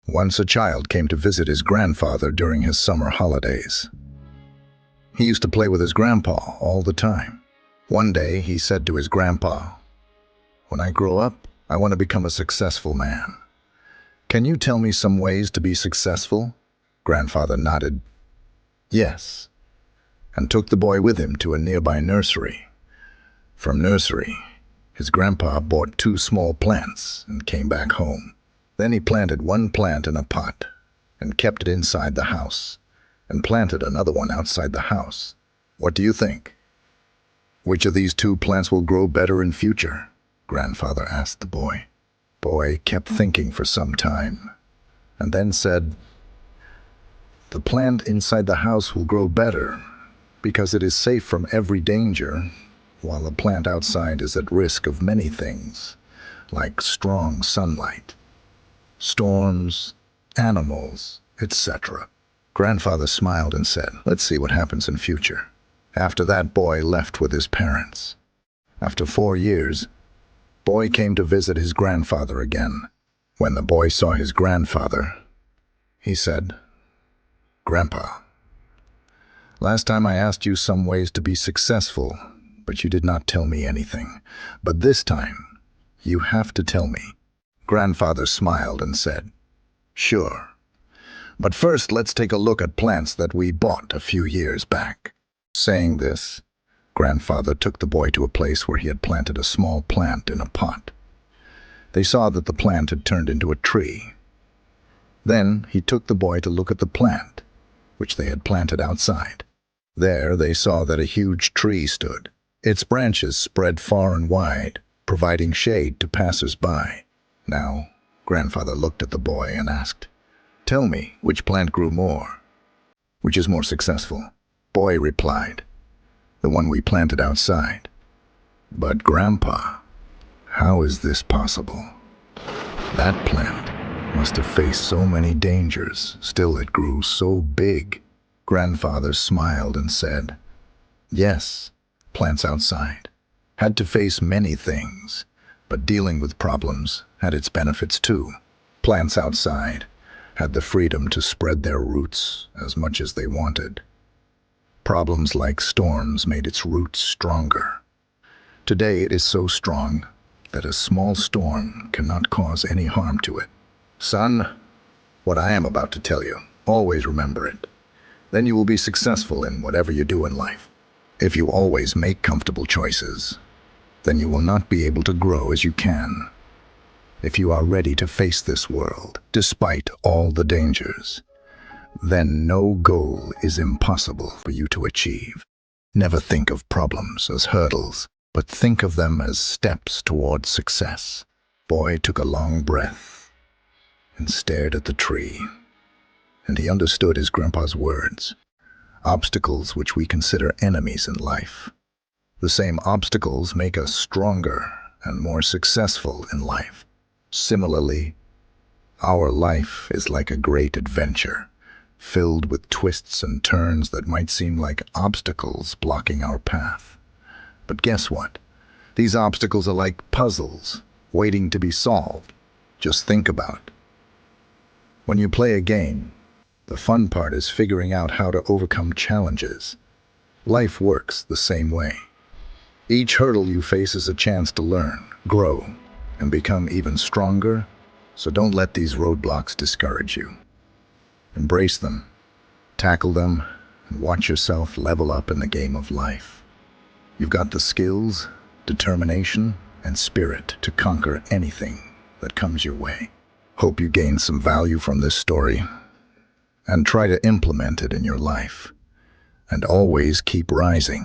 Once a child came to visit his grandfather during his summer holidays. He used to play with his grandpa all the time. One day he said to his grandpa, "When I grow up, I want to become a successful man. Can you tell me some ways to be successful?" Grandfather nodded, "Yes," and took the boy with him to a nearby nursery. From nursery, his grandpa bought 2 small plants and came back home. Then he planted one plant in a pot and kept it inside the house, and planted another one outside the house. "What do you think? Which of these 2 plants will grow better in future?" Grandfather asked the boy. Boy kept thinking for some time, and then said, "The plant inside the house will grow better because it is safe from every danger, while the plant outside is at risk of many things, like strong sunlight, storms, animals, etc." Grandfather smiled and said, "Let's see what happens in future." After that, boy left with his parents. After 4 years, boy came to visit his grandfather again. When the boy saw his grandfather, he said, "Grandpa, last time I asked you some ways to be successful, but you did not tell me anything. But this time, you have to tell me." Grandfather smiled and said, "Sure. But first, let's take a look at plants that we bought a few years back." Saying this, Grandfather took the boy to a place where he had planted a small plant in a pot. They saw that the plant had turned into a tree. Then he took the boy to look at the plant, which they had planted outside. There they saw that a huge tree stood. Its branches spread far and wide, providing shade to passers-by. Now, Grandfather looked at the boy and asked, "Tell me, which plant grew more? Which is more successful?" Boy replied, "The one we planted outside." "But Grandpa, how is this possible? That plant must have faced so many dangers, still it grew so big." Grandfather smiled and said, "Yes, plants outside had to face many things, but dealing with problems had its benefits too. Plants outside had the freedom to spread their roots as much as they wanted. Problems like storms made its roots stronger. Today it is so strong that a small storm cannot cause any harm to it. Son, what I am about to tell you, always remember it. Then you will be successful in whatever you do in life. If you always make comfortable choices, then you will not be able to grow as you can. If you are ready to face this world, despite all the dangers, then no goal is impossible for you to achieve. Never think of problems as hurdles, but think of them as steps towards success." Boy took a long breath and stared at the tree, and he understood his grandpa's words. Obstacles which we consider enemies in life, the same obstacles make us stronger and more successful in life. Similarly, our life is like a great adventure, filled with twists and turns that might seem like obstacles blocking our path. But guess what? These obstacles are like puzzles waiting to be solved. Just think about it. When you play a game, the fun part is figuring out how to overcome challenges. Life works the same way. Each hurdle you face is a chance to learn, grow, and become even stronger, so don't let these roadblocks discourage you. Embrace them, tackle them, and watch yourself level up in the game of life. You've got the skills, determination, and spirit to conquer anything that comes your way. Hope you gain some value from this story, and try to implement it in your life. And always keep rising.